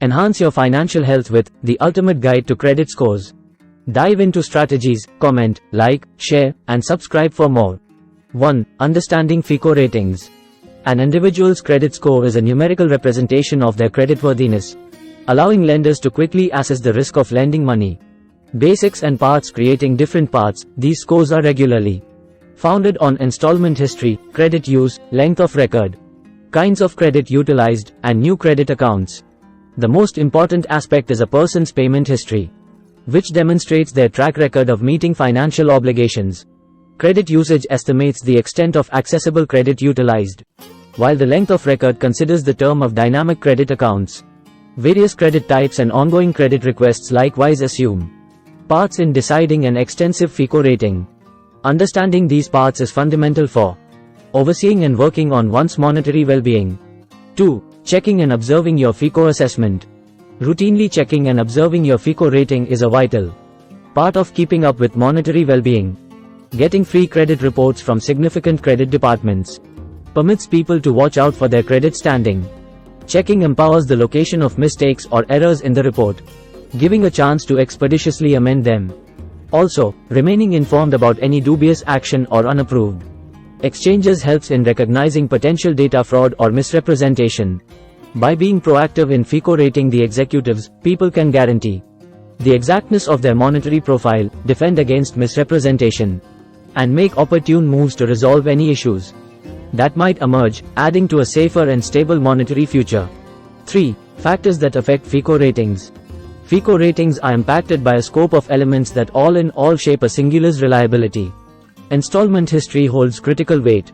Enhance your financial health with the ultimate guide to credit scores. Dive into strategies, comment, like, share, and subscribe for more. 1. Understanding FICO ratings. An individual's credit score is a numerical representation of their creditworthiness, allowing lenders to quickly assess the risk of lending money. Basics and parts. Creating different parts, these scores are regularly founded on installment history, credit use, length of record, kinds of credit utilized, and new credit accounts. The most important aspect is a person's payment history, which demonstrates their track record of meeting financial obligations. Credit usage estimates the extent of accessible credit utilized, while the length of record considers the term of dynamic credit accounts. Various credit types and ongoing credit requests likewise assume parts in deciding an extensive FICO rating. Understanding these parts is fundamental for overseeing and working on one's monetary well-being. 2. Checking and observing your FICO assessment. Routinely checking and observing your FICO rating is a vital part of keeping up with monetary well-being. Getting free credit reports from significant credit departments permits people to watch out for their credit standing. Checking empowers the location of mistakes or errors in the report, giving a chance to expeditiously amend them. Also, remaining informed about any dubious action or unapproved exchanges helps in recognizing potential data fraud or misrepresentation. By being proactive in FICO rating the executives, people can guarantee the exactness of their monetary profile, defend against misrepresentation, and make opportune moves to resolve any issues that might emerge, adding to a safer and stable monetary future. 3. Factors that affect FICO ratings. FICO ratings are impacted by a scope of elements that all in all shape a singular's reliability. Installment history holds critical weight,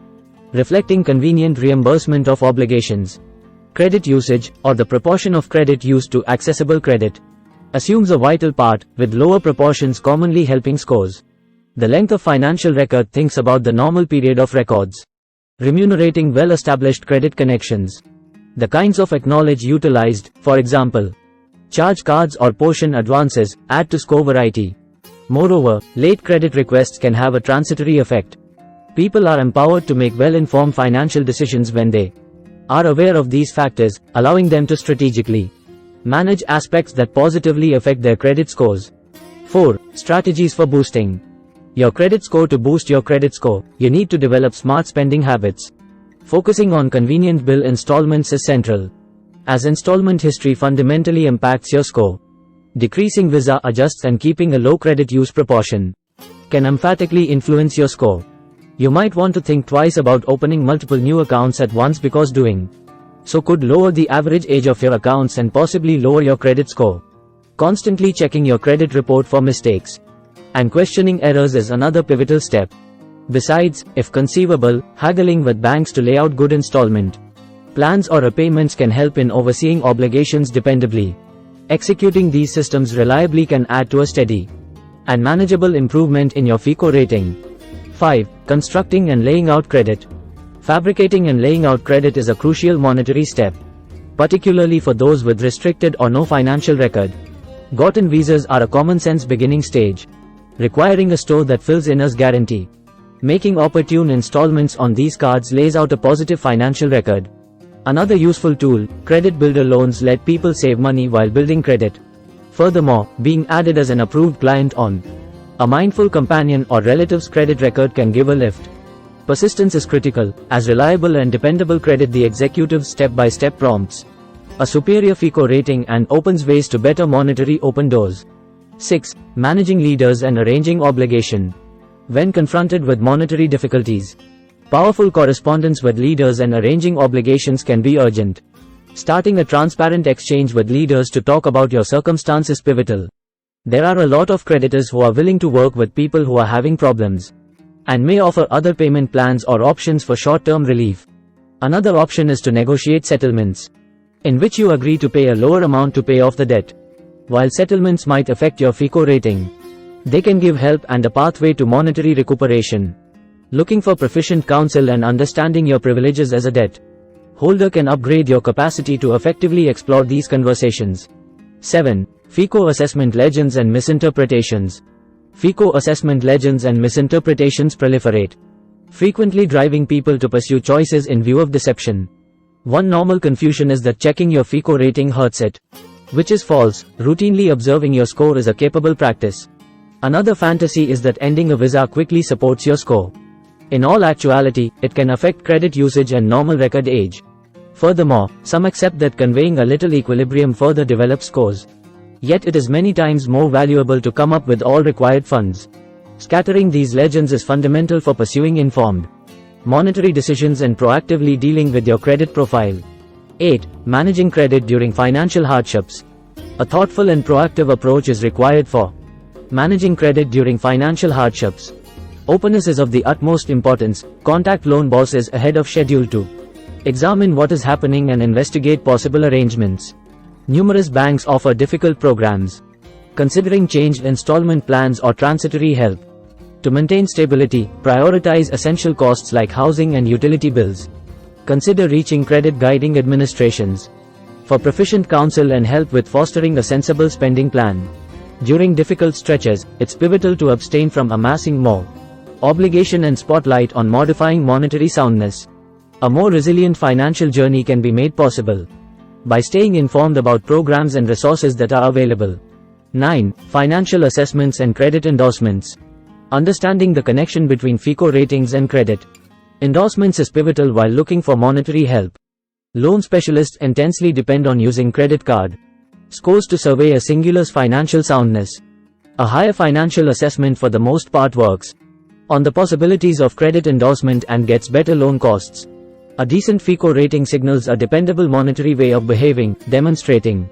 reflecting convenient reimbursement of obligations. Credit usage, or the proportion of credit used to accessible credit, assumes a vital part, with lower proportions commonly helping scores. The length of financial record thinks about the normal period of records, remunerating well-established credit connections. The kinds of acknowledge utilized, for example, charge cards or portion advances, add to score variety. Moreover, late credit requests can have a transitory effect. People are empowered to make well-informed financial decisions when they are aware of these factors, allowing them to strategically manage aspects that positively affect their credit scores. 4. Strategies for boosting your credit score. To boost your credit score, you need to develop smart spending habits. Focusing on convenient bill installments is central, as installment history fundamentally impacts your score. Decreasing Visa adjusts and keeping a low credit use proportion can emphatically influence your score. You might want to think twice about opening multiple new accounts at once because doing so could lower the average age of your accounts and possibly lower your credit score. Constantly checking your credit report for mistakes and questioning errors is another pivotal step. Besides, if conceivable, haggling with banks to lay out good installment plans or repayments can help in overseeing obligations dependably. Executing these systems reliably can add to a steady and manageable improvement in your FICO rating. 5. Constructing and laying out credit. Fabricating and laying out credit is a crucial monetary step, particularly for those with restricted or no financial record. Gotten visas are a common-sense beginning stage, requiring a store that fills in as guarantee. Making opportune installments on these cards lays out a positive financial record. Another useful tool, credit builder loans, let people save money while building credit. Furthermore, being added as an approved client on a mindful companion or relative's credit record can give a lift. Persistence is critical, as reliable and dependable credit the executive's step-by-step prompts a superior FICO rating and opens ways to better monetary open doors. 6. Managing leaders and arranging obligation. When confronted with monetary difficulties, powerful correspondence with leaders and arranging obligations can be urgent. Starting a transparent exchange with leaders to talk about your circumstance is pivotal. There are a lot of creditors who are willing to work with people who are having problems, and may offer other payment plans or options for short-term relief. Another option is to negotiate settlements, in which you agree to pay a lower amount to pay off the debt. While settlements might affect your FICO rating, they can give help and a pathway to monetary recuperation. Looking for proficient counsel and understanding your privileges as a debt holder can upgrade your capacity to effectively explore these conversations. 7. FICO assessment legends and misinterpretations. FICO assessment legends and misinterpretations proliferate, frequently driving people to pursue choices in view of deception. One normal confusion is that checking your FICO rating hurts it. which is false. Routinely observing your score is a capable practice. Another fantasy is that ending a visa quickly supports your score. In all actuality, it can affect credit usage and normal record age. Furthermore, some accept that conveying a little equilibrium further develops scores. Yet it is many times more valuable to come up with all required funds. Scattering these legends is fundamental for pursuing informed monetary decisions and proactively dealing with your credit profile. 8. Managing credit during financial hardships. A thoughtful and proactive approach is required for managing credit during financial hardships. Openness is of the utmost importance. Contact loan bosses ahead of schedule to examine what is happening and investigate possible arrangements. Numerous banks offer difficult programs. Considering changed installment plans or transitory help. To maintain stability, prioritize essential costs like housing and utility bills. Consider reaching credit guiding administrations for proficient counsel and help with fostering a sensible spending plan. During difficult stretches, it's pivotal to abstain from amassing more obligation and spotlight on modifying monetary soundness. A more resilient financial journey can be made possible by staying informed about programs and resources that are available. 9. Financial assessments and credit endorsements. Understanding the connection between FICO ratings and credit endorsements is pivotal while looking for monetary help. Loan specialists intensely depend on using credit card scores to survey a singular's financial soundness. A higher financial assessment for the most part works on the possibilities of credit endorsement and gets better loan costs. A decent FICO rating signals a dependable monetary way of behaving, demonstrating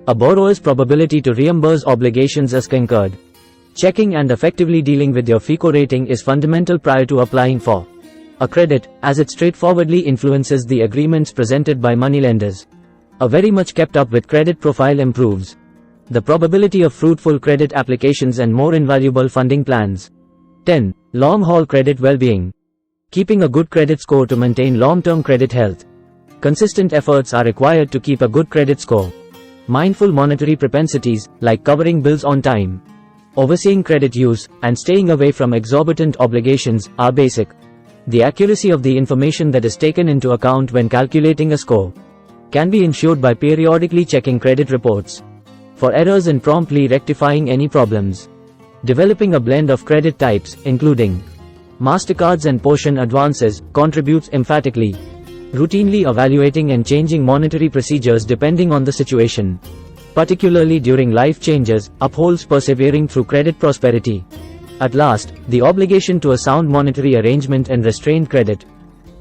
a borrower's probability to reimburse obligations as incurred. Checking and effectively dealing with your FICO rating is fundamental prior to applying for a credit, as it straightforwardly influences the agreements presented by moneylenders. A very much kept up with credit profile improves the probability of fruitful credit applications and more invaluable funding plans. 10. Long-haul credit well-being. Keeping a good credit score to maintain long-term credit health. Consistent efforts are required to keep a good credit score. Mindful monetary propensities, like covering bills on time, overseeing credit use, and staying away from exorbitant obligations, are basic. The accuracy of the information that is taken into account when calculating a score can be ensured by periodically checking credit reports for errors and promptly rectifying any problems. Developing a blend of credit types, including MasterCards and portion advances, contributes emphatically. Routinely evaluating and changing monetary procedures depending on the situation, particularly during life changes, upholds persevering through credit prosperity. At last, the obligation to a sound monetary arrangement and restrained credit.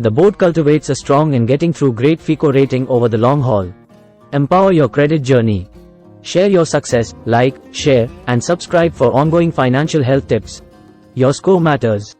The board cultivates a strong and getting through great FICO rating over the long haul. Empower your credit journey. Share your success, like, share, and subscribe for ongoing financial health tips. Your score matters.